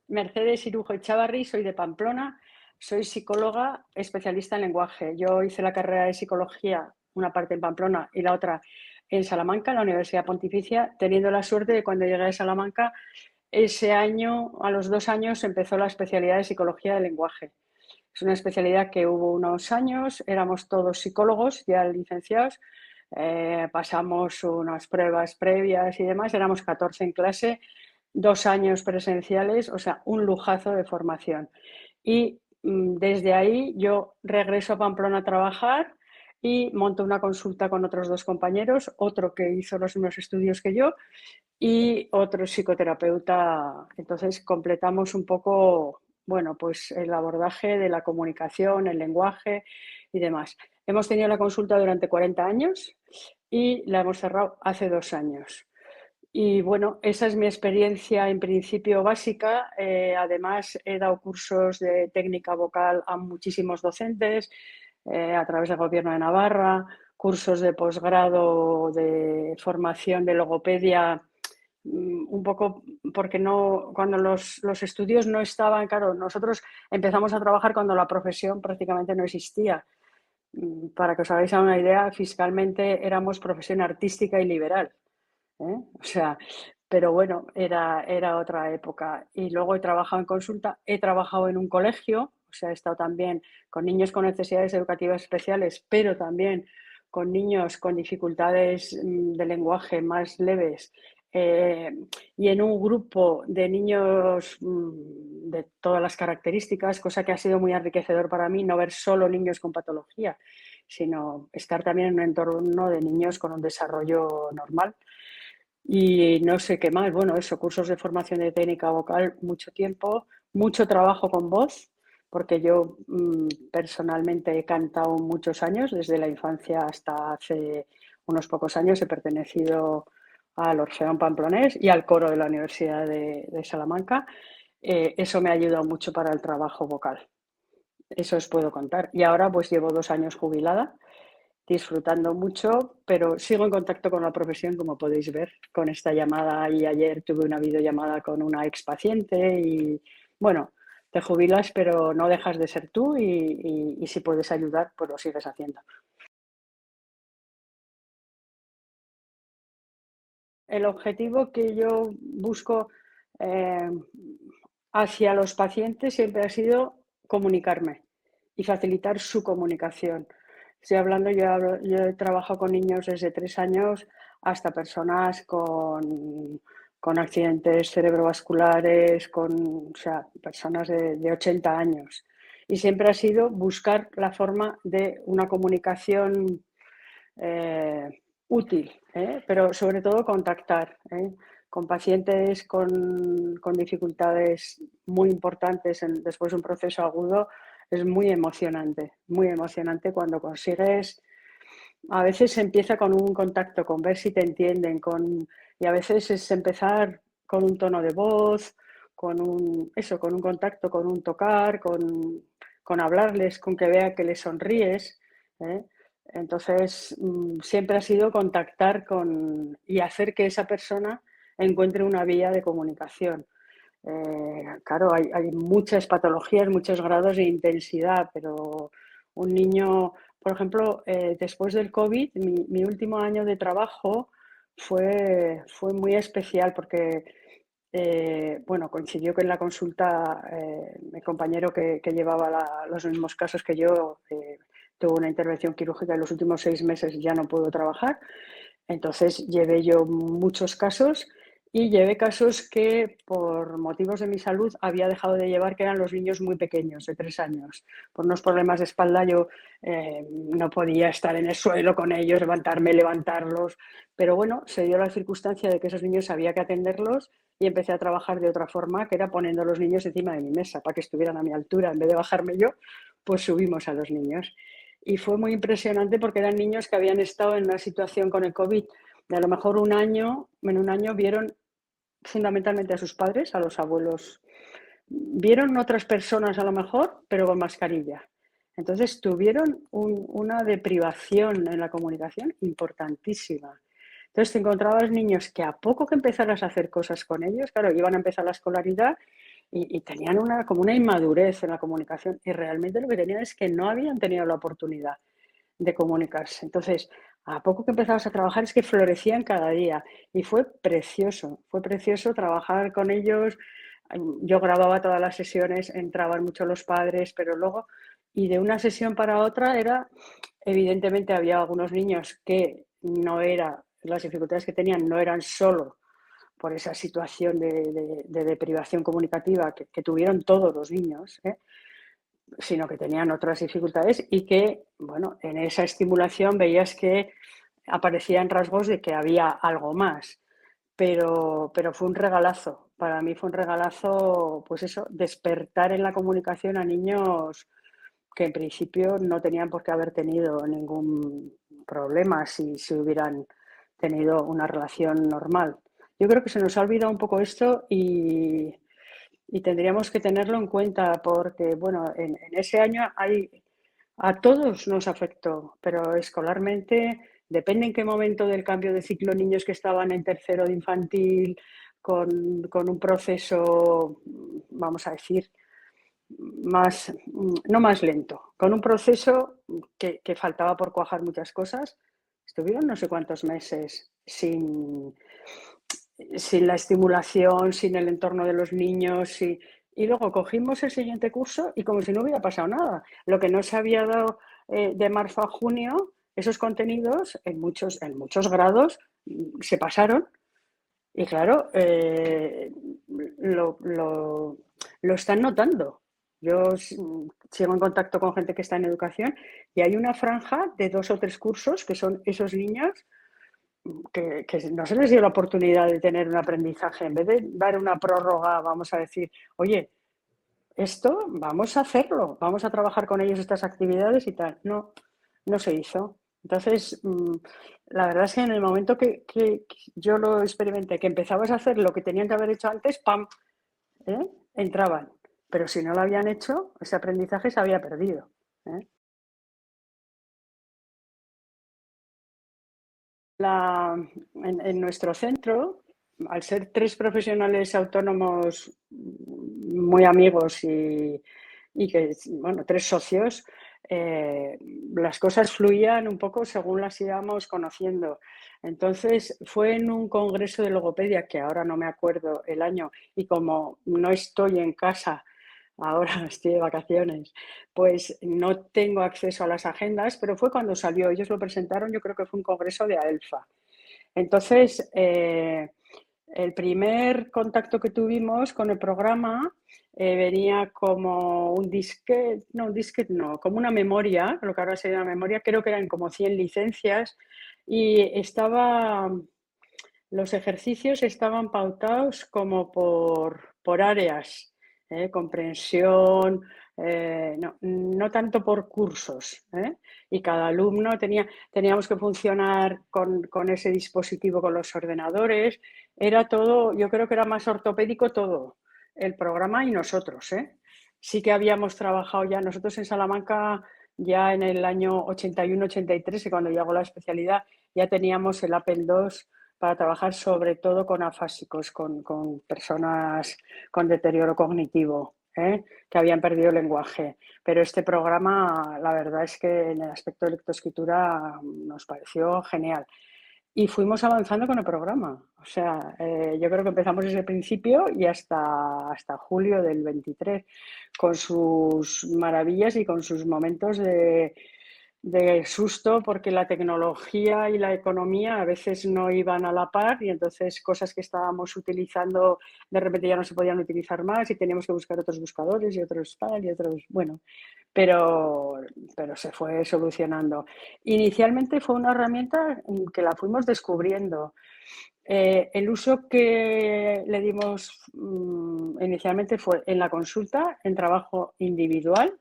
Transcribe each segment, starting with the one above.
Mercedes Irujo Echavarri, soy de Pamplona, soy psicóloga especialista en lenguaje. Yo hice la carrera de psicología, una parte en Pamplona y la otra en Salamanca, en la Universidad Pontificia, teniendo la suerte de cuando llegué a Salamanca, ese año, a los 2 años, empezó la especialidad de psicología del lenguaje. Es una especialidad que hubo unos años, éramos todos psicólogos, ya licenciados, pasamos unas pruebas previas y demás, éramos 14 en clase, 2 años presenciales, o sea, un lujazo de formación. Y desde ahí yo regreso a Pamplona a trabajar y monto una consulta con otros 2 compañeros, otro que hizo los mismos estudios que yo y otro psicoterapeuta. Entonces completamos un poco, bueno, pues el abordaje de la comunicación, el lenguaje y demás. Hemos tenido la consulta durante 40 años y la hemos cerrado hace 2 años. Y bueno, esa es mi experiencia en principio básica. Además, he dado cursos de técnica vocal a muchísimos docentes a través del Gobierno de Navarra, cursos de posgrado de formación de logopedia, un poco porque no, cuando los estudios no estaban, claro, nosotros empezamos a trabajar cuando la profesión prácticamente no existía. Para que os hagáis una idea, fiscalmente éramos profesión artística y liberal. O sea, pero bueno, era otra época. Y luego he trabajado en consulta, he trabajado en un colegio, o sea, he estado también con niños con necesidades educativas especiales, pero también con niños con dificultades de lenguaje más leves. Y en un grupo de niños de todas las características, cosa que ha sido muy enriquecedor para mí, no ver solo niños con patología, sino estar también en un entorno de niños con un desarrollo normal. Y no sé qué más, bueno, eso, cursos de formación de técnica vocal, mucho tiempo, mucho trabajo con voz, porque yo personalmente he cantado muchos años, desde la infancia hasta hace unos pocos años he pertenecido al Orfeón Pamplonés y al coro de la Universidad de Salamanca. Eso me ha ayudado mucho para el trabajo vocal, eso os puedo contar. Y ahora pues llevo 2 años jubilada, disfrutando mucho, pero sigo en contacto con la profesión, como podéis ver, con esta llamada. Y ayer tuve una videollamada con una ex paciente y bueno, te jubilas, pero no dejas de ser tú y si puedes ayudar, pues lo sigues haciendo. El objetivo que yo busco eh, hacia los pacientes siempre ha sido comunicarme y facilitar su comunicación. Estoy hablando, yo he trabajado con niños desde 3 años hasta personas con accidentes cerebrovasculares, o sea, personas de 80 años. Y siempre ha sido buscar la forma de una comunicación eh, útil, pero sobre todo contactar con pacientes con dificultades muy importantes después de un proceso agudo. Es muy emocionante cuando consigues. A veces se empieza con un contacto, con ver si te entienden, y a veces es empezar con un tono de voz, con un contacto, con un tocar, con hablarles, con que vea que les sonríes. ¿eh? Entonces, siempre ha sido contactar y hacer que esa persona encuentre una vía de comunicación. Claro, hay muchas patologías, muchos grados de intensidad, pero un niño, por ejemplo, después del COVID, mi último año de trabajo fue muy especial porque, bueno, coincidió que en la consulta mi compañero que llevaba los mismos casos que yo tuvo una intervención quirúrgica en los últimos 6 meses, ya no pudo trabajar. Entonces llevé yo muchos casos y llevé casos que por motivos de mi salud había dejado de llevar, que eran los niños muy pequeños, de 3 años. Por unos problemas de espalda yo no podía estar en el suelo con ellos, levantarlos. Pero bueno, se dio la circunstancia de que esos niños había que atenderlos y empecé a trabajar de otra forma, que era poniendo a los niños encima de mi mesa para que estuvieran a mi altura. En vez de bajarme yo, pues subimos a los niños. Y fue muy impresionante porque eran niños que habían estado en una situación con el COVID de a lo mejor en un año vieron fundamentalmente a sus padres, a los abuelos. Vieron otras personas a lo mejor, pero con mascarilla. Entonces tuvieron una deprivación en la comunicación importantísima. Entonces te encontrabas niños que a poco que empezaras a hacer cosas con ellos, claro, iban a empezar la escolaridad y tenían como una inmadurez en la comunicación y realmente lo que tenían es que no habían tenido la oportunidad de comunicarse. Entonces, a poco que empezabas a trabajar es que florecían cada día y fue precioso trabajar con ellos. Yo grababa todas las sesiones, entraban mucho los padres, pero luego, y de una sesión para otra era, evidentemente había algunos niños que no era, las dificultades que tenían no eran solo por esa situación de deprivación comunicativa que tuvieron todos los niños, sino que tenían otras dificultades y que, bueno, en esa estimulación veías que aparecían rasgos de que había algo más. Pero fue un regalazo. Para mí fue un regalazo, pues eso, despertar en la comunicación a niños que en principio no tenían por qué haber tenido ningún problema si hubieran tenido una relación normal. Yo creo que se nos ha olvidado un poco esto y tendríamos que tenerlo en cuenta porque, bueno, en ese año a todos nos afectó, pero escolarmente, depende en qué momento del cambio de ciclo, niños que estaban en tercero de infantil, con un proceso, vamos a decir, más, no más lento, con un proceso que faltaba por cuajar muchas cosas, estuvieron no sé cuántos meses sin la estimulación, sin el entorno de los niños. Y luego cogimos el siguiente curso y como si no hubiera pasado nada. Lo que no se había dado de marzo a junio, esos contenidos en muchos grados se pasaron. Y claro, lo están notando. Yo sigo en contacto con gente que está en educación y hay una franja de 2 o 3 cursos que son esos niños que no se les dio la oportunidad de tener un aprendizaje. En vez de dar una prórroga, vamos a decir, oye, esto vamos a hacerlo, vamos a trabajar con ellos estas actividades y tal. No, no se hizo. Entonces, la verdad es que en el momento que yo lo experimenté, que empezabas a hacer lo que tenían que haber hecho antes, ¡pam!, ¿eh? Entraban. Pero si no lo habían hecho, ese aprendizaje se había perdido, ¿eh? En nuestro centro, al ser 3 profesionales autónomos muy amigos y que, bueno, 3 socios, las cosas fluían un poco según las íbamos conociendo. Entonces, fue en un congreso de logopedia, que ahora no me acuerdo el año, y como no estoy en casa, ahora estoy de vacaciones, pues no tengo acceso a las agendas, pero fue cuando salió, ellos lo presentaron, yo creo que fue un congreso de AELFA. Entonces, el primer contacto que tuvimos con el programa venía como un disquete no, como una memoria, lo que ahora sería una memoria, creo que eran como 100 licencias y los ejercicios estaban pautados como por áreas, comprensión, no tanto por cursos, y cada alumno teníamos que funcionar con ese dispositivo, con los ordenadores, era todo, yo creo que era más ortopédico todo, el programa y nosotros, ¿eh? Sí que habíamos trabajado ya nosotros en Salamanca ya en el año 81-83, y cuando llegó la especialidad ya teníamos el Apple II para trabajar sobre todo con afásicos, con personas con deterioro cognitivo, que habían perdido el lenguaje. Pero este programa, la verdad es que en el aspecto de lectoescritura nos pareció genial. Y fuimos avanzando con el programa. O sea, yo creo que empezamos desde el principio y hasta julio del 23, con sus maravillas y con sus momentos de susto, porque la tecnología y la economía a veces no iban a la par y entonces cosas que estábamos utilizando de repente ya no se podían utilizar más y teníamos que buscar otros buscadores y otros tal y otros, bueno, pero, pero se fue solucionando. Inicialmente fue una herramienta que la fuimos descubriendo. El uso que le dimos inicialmente fue en la consulta, en trabajo individual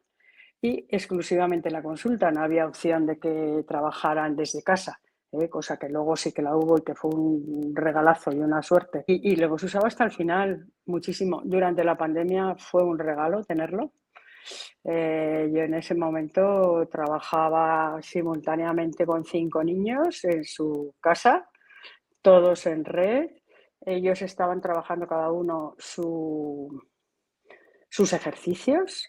y exclusivamente en la consulta. No había opción de que trabajaran desde casa, cosa que luego sí que la hubo y que fue un regalazo y una suerte. Y luego se usaba hasta el final muchísimo. Durante la pandemia fue un regalo tenerlo. Yo en ese momento trabajaba simultáneamente con 5 niños en su casa todos en red. Ellos estaban trabajando cada uno sus ejercicios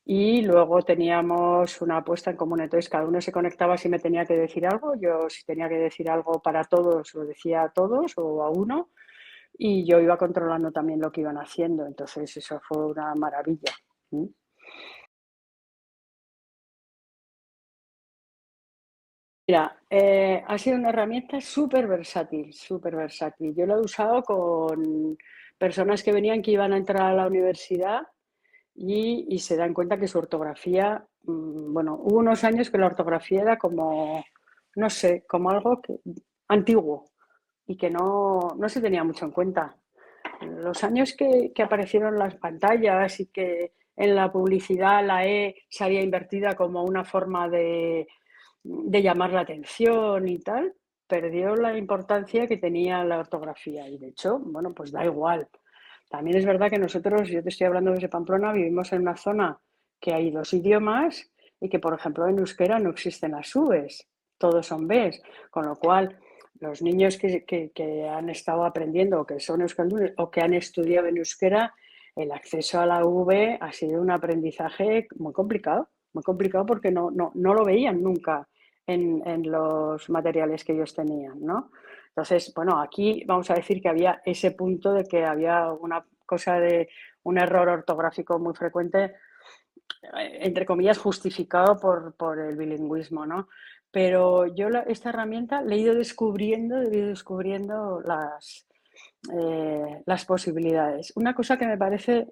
y luego teníamos una puesta en común. Entonces cada uno se conectaba si me tenía que decir algo, yo si tenía que decir algo para todos lo decía a todos o a uno y yo iba controlando también lo que iban haciendo. Entonces eso fue una maravilla. ¿Mm? Mira, ha sido una herramienta súper versátil, súper versátil. Yo lo he usado con personas que venían que iban a entrar a la universidad y se dan cuenta que su ortografía, bueno, hubo unos años que la ortografía era como, no sé, como algo antiguo y que no se tenía mucho en cuenta. Los años que aparecieron las pantallas y que en la publicidad la E salía invertida como una forma de llamar la atención y tal, perdió la importancia que tenía la ortografía. Y de hecho, bueno, pues da igual. También es verdad que nosotros, yo te estoy hablando desde Pamplona, vivimos en una zona que hay dos idiomas y que, por ejemplo, en euskera no existen las Vs, todos son Bs, con lo cual los niños que han estado aprendiendo o que son euskaldunes o que han estudiado en euskera, el acceso a la V ha sido un aprendizaje muy complicado porque no lo veían nunca en los materiales que ellos tenían, ¿no? Entonces, bueno, aquí vamos a decir que había ese punto de que había una cosa de un error ortográfico muy frecuente, entre comillas, justificado por el bilingüismo, ¿no? Pero yo esta herramienta le he ido descubriendo las posibilidades. Una cosa que me parece,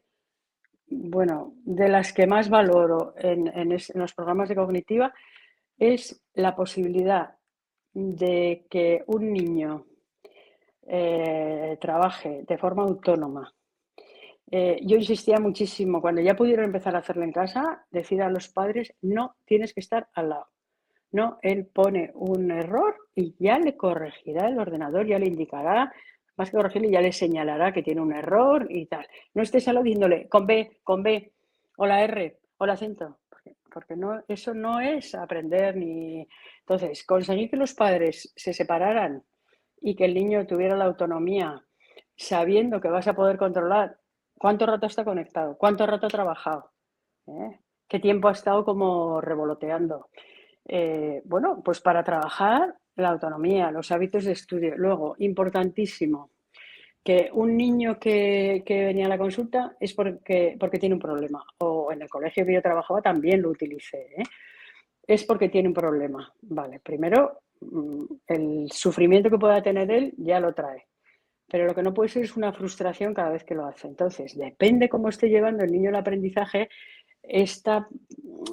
bueno, de las que más valoro en los programas de cognitiva es la posibilidad de que un niño trabaje de forma autónoma. Yo insistía muchísimo, cuando ya pudieron empezar a hacerlo en casa, decir a los padres, no tienes que estar al lado. No, él pone un error y ya le corregirá el ordenador, ya le indicará, más que corregirle, ya le señalará que tiene un error y tal. No estés al lado diciéndole con B, o la R, o el acento, porque no, eso no es aprender ni... Entonces, conseguir que los padres se separaran y que el niño tuviera la autonomía, sabiendo que vas a poder controlar cuánto rato está conectado, cuánto rato ha trabajado, ¿eh? Qué tiempo ha estado como revoloteando. Bueno, pues para trabajar la autonomía, los hábitos de estudio. Luego, importantísimo, que un niño que venía a la consulta es porque tiene un problema. O en el colegio que yo trabajaba también lo utilicé, ¿eh? Es porque tiene un problema. Vale, primero, el sufrimiento que pueda tener él ya lo trae. Pero lo que no puede ser es una frustración cada vez que lo hace. Entonces, depende cómo esté llevando el niño el aprendizaje, esta,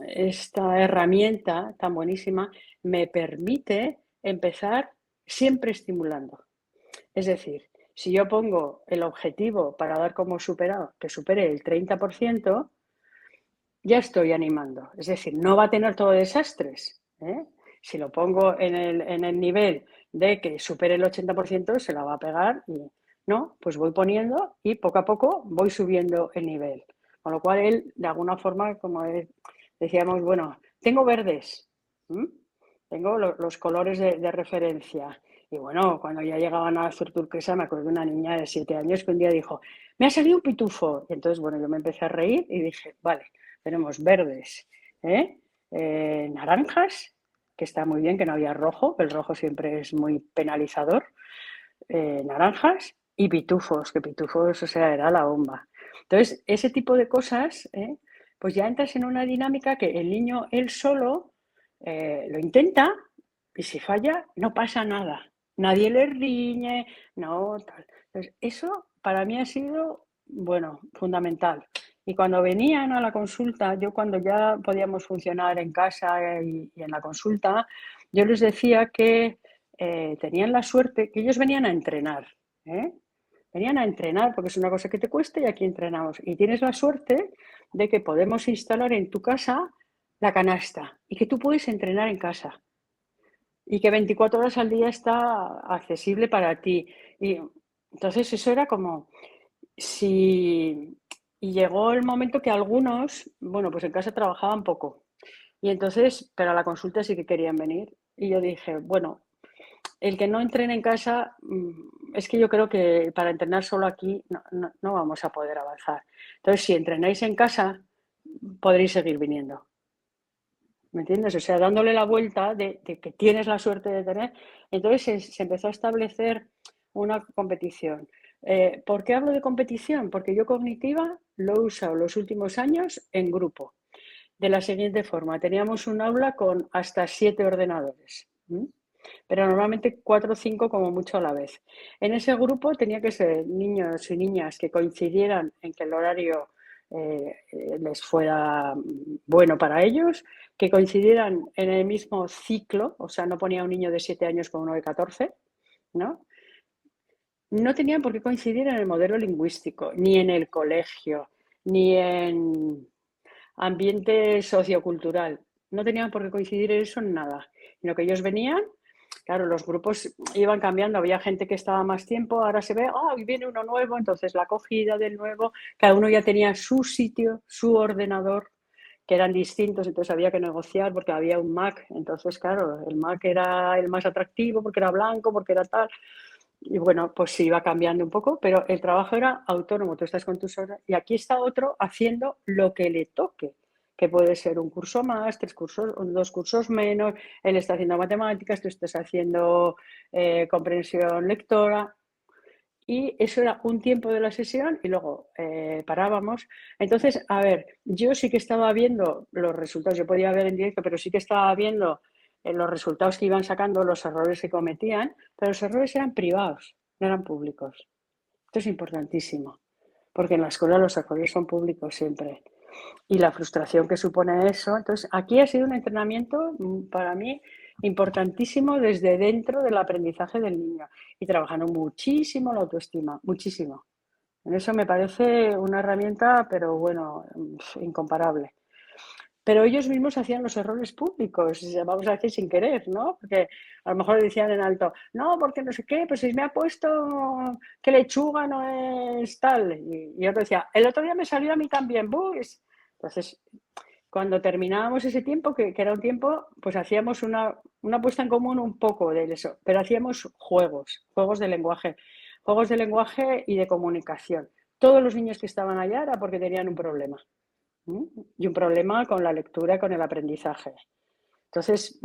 esta herramienta tan buenísima me permite empezar siempre estimulando. Es decir, si yo pongo el objetivo para dar como superado, que supere el 30%, ya estoy animando. Es decir, no va a tener todo desastres, ¿eh? Si lo pongo en el nivel de que supere el 80%, se la va a pegar y no, pues voy poniendo y poco a poco voy subiendo el nivel. Con lo cual él, de alguna forma, como decíamos, bueno, tengo verdes, ¿m? Tengo los colores de referencia. Y bueno, cuando ya llegaban a azul turquesa, me acuerdo de una niña de 7 años que un día dijo, me ha salido un pitufo. Y entonces, bueno, yo me empecé a reír y dije, vale, tenemos verdes, ¿eh? Naranjas, que está muy bien, que no había rojo, que el rojo siempre es muy penalizador, naranjas y pitufos, que pitufos, o sea, era la bomba. Entonces, ese tipo de cosas, pues ya entras en una dinámica que el niño él solo lo intenta y si falla, no pasa nada. Nadie le riñe, no, tal. Entonces, eso para mí ha sido, bueno, fundamental. Y cuando venían a la consulta, yo cuando ya podíamos funcionar en casa y en la consulta, yo les decía que tenían la suerte, que ellos venían a entrenar, ¿eh? Venían a entrenar porque es una cosa que te cuesta y aquí entrenamos. Y tienes la suerte de que podemos instalar en tu casa la canasta y que tú puedes entrenar en casa y que 24 horas al día está accesible para ti. Y entonces eso era como si... Y llegó el momento que algunos, bueno, pues en casa trabajaban poco. Y entonces, pero a la consulta sí que querían venir. Y yo dije, bueno, el que no entrene en casa, es que yo creo que para entrenar solo aquí no vamos a poder avanzar. Entonces, si entrenáis en casa, podréis seguir viniendo. ¿Me entiendes? O sea, dándole la vuelta de que tienes la suerte de tener. Entonces se empezó a establecer una competición. ¿Por qué hablo de competición? Porque yo cognitiva lo he usado los últimos años en grupo. De la siguiente forma, teníamos un aula con hasta 7 ordenadores, pero normalmente 4 o 5 como mucho a la vez. En ese grupo tenía que ser niños y niñas que coincidieran en que el horario les fuera bueno para ellos, que coincidieran en el mismo ciclo, o sea, no ponía un niño de 7 años con uno de 14, ¿no? No tenían por qué coincidir en el modelo lingüístico, ni en el colegio, ni en ambiente sociocultural. No tenían por qué coincidir eso en nada. En lo que ellos venían, claro, los grupos iban cambiando. Había gente que estaba más tiempo, ahora se ve, hoy viene uno nuevo, entonces la acogida del nuevo, cada uno ya tenía su sitio, su ordenador, que eran distintos, entonces había que negociar porque había un Mac. Entonces, claro, el Mac era el más atractivo porque era blanco, porque era tal. Y bueno, pues se iba cambiando un poco, pero el trabajo era autónomo, tú estás con tus horas y aquí está otro haciendo lo que le toque, que puede ser un curso más, 3 cursos, 2 cursos menos, él está haciendo matemáticas, tú estás haciendo comprensión lectora y eso era un tiempo de la sesión y luego parábamos. Entonces, a ver, yo sí que estaba viendo los resultados, yo podía ver en directo, pero sí que estaba viendo los resultados que iban sacando, los errores que cometían, pero los errores eran privados, no eran públicos. Esto es importantísimo, porque en la escuela los errores son públicos siempre. Y la frustración que supone eso. Entonces, aquí ha sido un entrenamiento para mí importantísimo desde dentro del aprendizaje del niño y trabajando muchísimo la autoestima, muchísimo. En eso me parece una herramienta, pero bueno, incomparable. Pero ellos mismos hacían los errores públicos, vamos a decir sin querer, ¿no? Porque a lo mejor decían en alto, no, porque no sé qué, pues si me ha puesto que lechuga no es tal. Y otro decía, el otro día me salió a mí también, pues. Entonces, cuando terminábamos ese tiempo, que era un tiempo, pues hacíamos una puesta en común un poco de eso, pero hacíamos juegos de lenguaje y de comunicación. Todos los niños que estaban allá era porque tenían un problema. Y un problema con la lectura, con el aprendizaje. Entonces,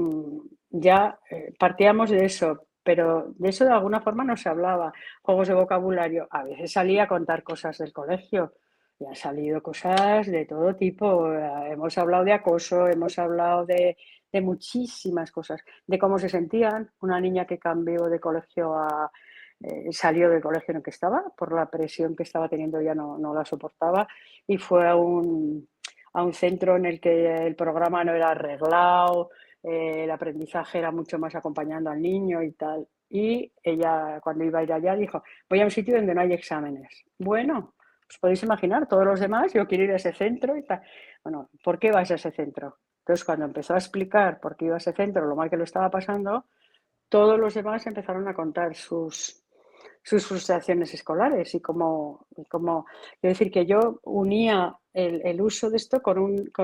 ya partíamos de eso, pero de eso de alguna forma no se hablaba. Juegos de vocabulario, a veces salía a contar cosas del colegio y han salido cosas de todo tipo. Hemos hablado de acoso, hemos hablado de muchísimas cosas, de cómo se sentían. Una niña que cambió de colegio salió del colegio en el que estaba, por la presión que estaba teniendo ya no la soportaba y fue a un centro en el que el programa no era arreglado, el aprendizaje era mucho más acompañando al niño y tal. Y ella, cuando iba a ir allá, dijo, voy a un sitio donde no hay exámenes. Bueno, os podéis imaginar, todos los demás, yo quiero ir a ese centro y tal. Bueno, ¿por qué vas a ese centro? Entonces, cuando empezó a explicar por qué iba a ese centro, lo mal que lo estaba pasando, todos los demás empezaron a contar sus frustraciones escolares quiero decir que yo unía el uso de esto con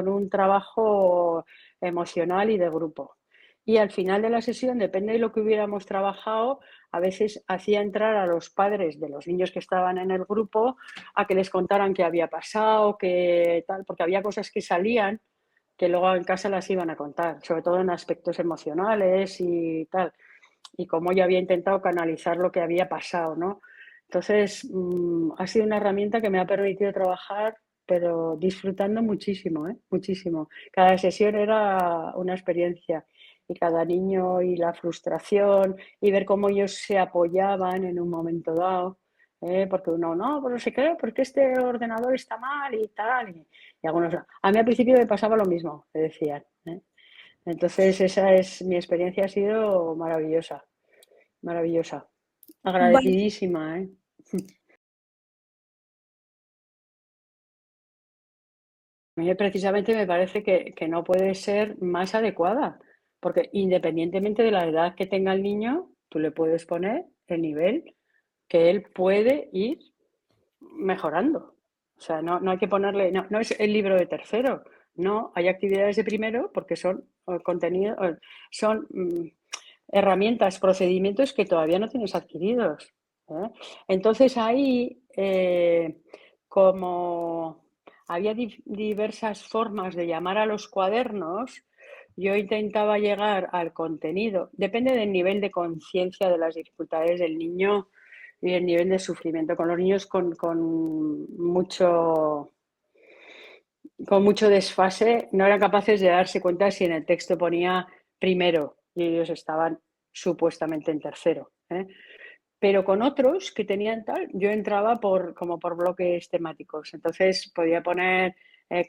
un trabajo emocional y de grupo. Y al final de la sesión, depende de lo que hubiéramos trabajado, a veces hacía entrar a los padres de los niños que estaban en el grupo a que les contaran qué había pasado, qué tal, porque había cosas que salían que luego en casa las iban a contar, sobre todo en aspectos emocionales y tal y cómo yo había intentado canalizar lo que había pasado, ¿no? Entonces, ha sido una herramienta que me ha permitido trabajar, pero disfrutando muchísimo, ¿eh? Muchísimo. Cada sesión era una experiencia y cada niño y la frustración y ver cómo ellos se apoyaban en un momento dado. Porque uno, no, pero no sé qué, porque este ordenador está mal y tal. Y algunos, a mí al principio me pasaba lo mismo, me decían. Entonces, esa es mi experiencia, ha sido maravillosa, maravillosa. Vale. Agradecidísima, ¿eh? A mí precisamente me parece que no puede ser más adecuada, porque independientemente de la edad que tenga el niño, tú le puedes poner el nivel que él puede ir mejorando. O sea, no hay que ponerle, no es el libro de tercero, no, hay actividades de primero porque son contenido, son herramientas, procedimientos que todavía no tienes adquiridos. Entonces ahí, como había diversas formas de llamar a los cuadernos, yo intentaba llegar al contenido. Depende del nivel de conciencia de las dificultades del niño y el nivel de sufrimiento. Con los niños con mucho desfase no eran capaces de darse cuenta si en el texto ponía primero y ellos estaban supuestamente en tercero. Pero con otros que tenían tal, yo entraba como por bloques temáticos. Entonces podía poner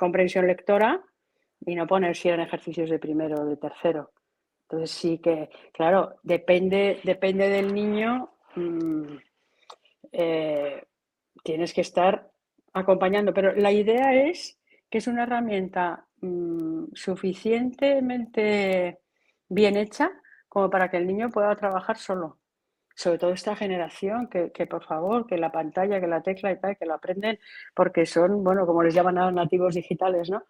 comprensión lectora y no poner si eran ejercicios de primero o de tercero. Entonces sí que, claro, depende del niño, tienes que estar acompañando. Pero la idea es que es una herramienta suficientemente bien hecha como para que el niño pueda trabajar solo. Sobre todo esta generación, que por favor, que la pantalla, que la tecla y tal, que lo aprenden porque son, bueno, como les llaman a los nativos digitales, ¿no?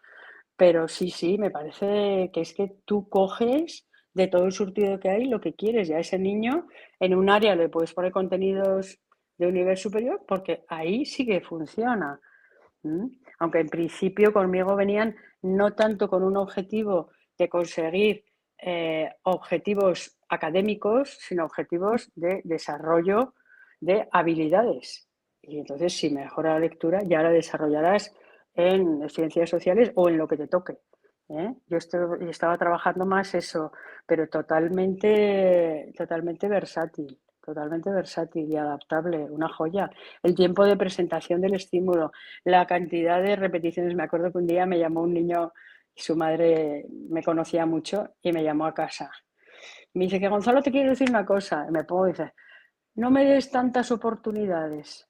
Pero sí, me parece que es que tú coges de todo el surtido que hay lo que quieres. Y a ese niño en un área le puedes poner contenidos de un nivel superior porque ahí sí que funciona. Aunque en principio conmigo venían no tanto con un objetivo de conseguir objetivos académicos, sino objetivos de desarrollo de habilidades. Y entonces, si mejora la lectura, ya la desarrollarás en ciencias sociales o en lo que te toque. Yo estaba trabajando más eso, pero totalmente versátil y adaptable, una joya. El tiempo de presentación del estímulo, la cantidad de repeticiones. Me acuerdo que un día me llamó un niño, su madre me conocía mucho y me llamó a casa. Me dice que Gonzalo te quiero decir una cosa. Y me pongo y dice, no me des tantas oportunidades.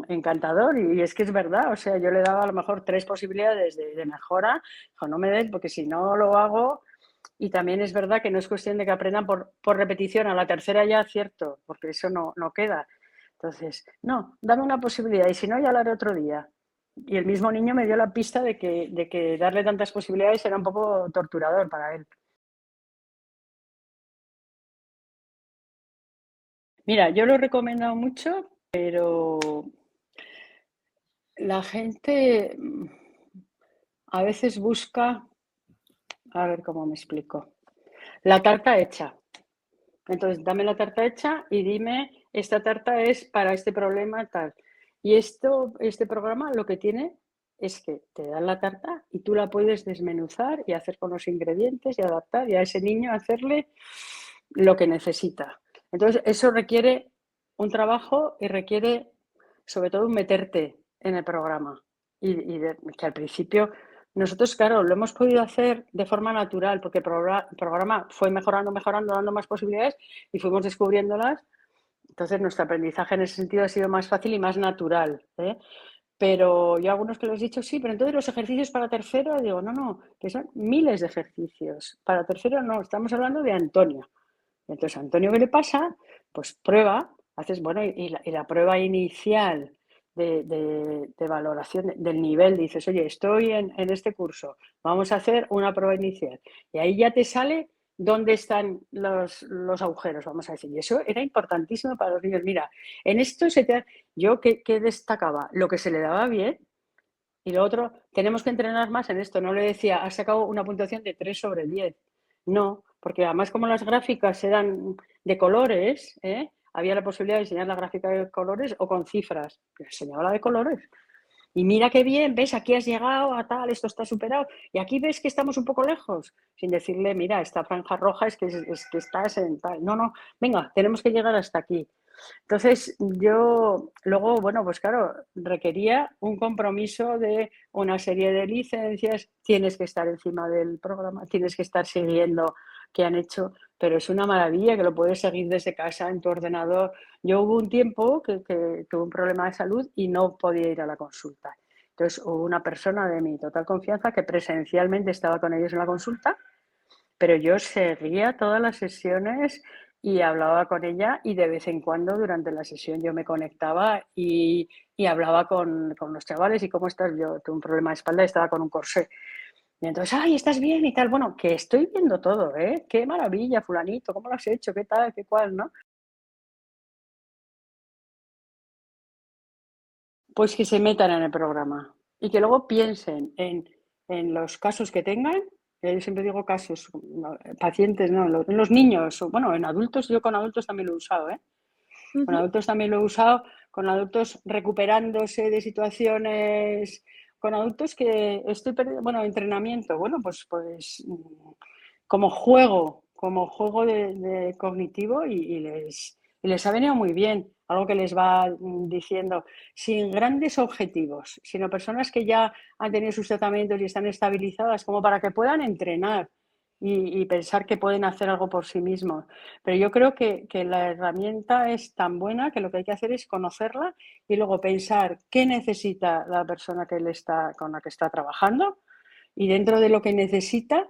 Encantador, y es que es verdad, o sea, yo le daba a lo mejor 3 posibilidades de mejora, dijo, no me des, porque si no lo hago, y también es verdad que no es cuestión de que aprendan por repetición, a la tercera ya acierto, porque eso no queda. Entonces, no, dame una posibilidad y si no, ya lo haré otro día. Y el mismo niño me dio la pista de que darle tantas posibilidades era un poco torturador para él. Mira, yo lo he recomendado mucho, pero la gente a veces busca, a ver cómo me explico, la tarta hecha. Entonces, dame la tarta hecha y dime, esta tarta es para este problema tal. Y este programa lo que tiene es que te dan la tarta y tú la puedes desmenuzar y hacer con los ingredientes y adaptar y a ese niño hacerle lo que necesita. Entonces, eso requiere un trabajo y requiere, sobre todo, meterte en el programa. Que al principio nosotros, claro, lo hemos podido hacer de forma natural, porque el programa fue mejorando, dando más posibilidades y fuimos descubriéndolas. Entonces, nuestro aprendizaje en ese sentido ha sido más fácil y más natural. Pero yo a algunos que les he dicho, sí, pero entonces los ejercicios para tercero, digo, no, que son miles de ejercicios. Para tercero no, estamos hablando de Antonio. Entonces, ¿a Antonio qué le pasa? Pues prueba, haces, bueno, y la prueba inicial de valoración del nivel, dices, oye, estoy en este curso, vamos a hacer una prueba inicial. Y ahí ya te sale dónde están los agujeros, vamos a decir. Y eso era importantísimo para los niños. Mira, en esto yo que destacaba lo que se le daba bien y lo otro, tenemos que entrenar más en esto. No le decía, has sacado una puntuación de 3/10. No, porque además como las gráficas eran de colores, había la posibilidad de enseñar la gráfica de colores o con cifras. Le enseñaba la de colores. Y mira qué bien, ves, aquí has llegado a tal, esto está superado. Y aquí ves que estamos un poco lejos, sin decirle, mira, esta franja roja es que estás en tal. No, venga, tenemos que llegar hasta aquí. Entonces, yo luego, bueno, pues claro, requería un compromiso de una serie de licencias, tienes que estar encima del programa, tienes que estar siguiendo qué han hecho, pero es una maravilla que lo puedes seguir desde casa en tu ordenador. Yo hubo un tiempo que tuve un problema de salud y no podía ir a la consulta. Entonces, hubo una persona de mi total confianza que presencialmente estaba con ellos en la consulta, pero yo seguía todas las sesiones y hablaba con ella y de vez en cuando durante la sesión yo me conectaba y hablaba con los chavales y cómo estás. Yo tuve un problema de espalda y estaba con un corsé. Y entonces, ay, ¿estás bien? Y tal. Bueno, que estoy viendo todo, ¿eh? Qué maravilla, fulanito, ¿cómo lo has hecho? ¿Qué tal? ¿Qué cual? ¿No? Pues que se metan en el programa y que luego piensen en los casos que tengan. Yo siempre digo casos, no, pacientes, no, en los niños, o bueno, en adultos, yo con adultos también lo he usado, ¿eh? Con Ujú. adultos también lo he usado, con adultos recuperándose de situaciones, con adultos que estoy perdiendo, bueno, entrenamiento, bueno, como juego de cognitivo y les ha venido muy bien, algo que les va diciendo, sin grandes objetivos, sino personas que ya han tenido sus tratamientos y están estabilizadas, como para que puedan entrenar y pensar que pueden hacer algo por sí mismos. Pero yo creo que la herramienta es tan buena que lo que hay que hacer es conocerla y luego pensar qué necesita la persona con la que está trabajando y dentro de lo que necesita,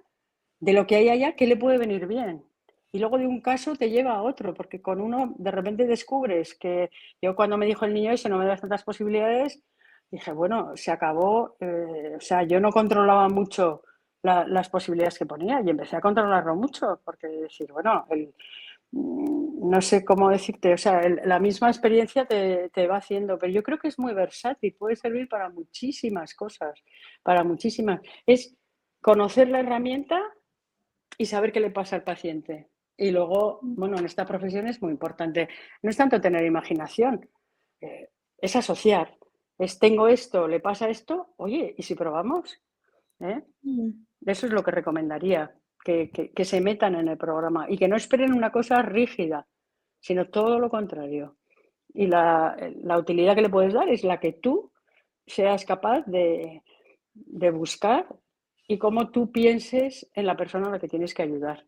de lo que hay allá, qué le puede venir bien. Y luego de un caso te lleva a otro, porque con uno de repente descubres que yo cuando me dijo el niño eso, no me das tantas posibilidades, dije, bueno, se acabó, o sea, yo no controlaba mucho las posibilidades que ponía y empecé a controlarlo mucho, porque decir, bueno, no sé cómo decirte, o sea, la misma experiencia te va haciendo, pero yo creo que es muy versátil, puede servir para muchísimas cosas, para muchísimas. Es conocer la herramienta y saber qué le pasa al paciente. Y luego, bueno, en esta profesión es muy importante, no es tanto tener imaginación, eh, es asociar. Es tengo esto, le pasa esto, oye, ¿y si probamos? ¿Eh? Mm. Eso es lo que recomendaría, que se metan en el programa y que no esperen una cosa rígida, sino todo lo contrario. Y la utilidad que le puedes dar es la que tú seas capaz de buscar y cómo tú pienses en la persona a la que tienes que ayudar.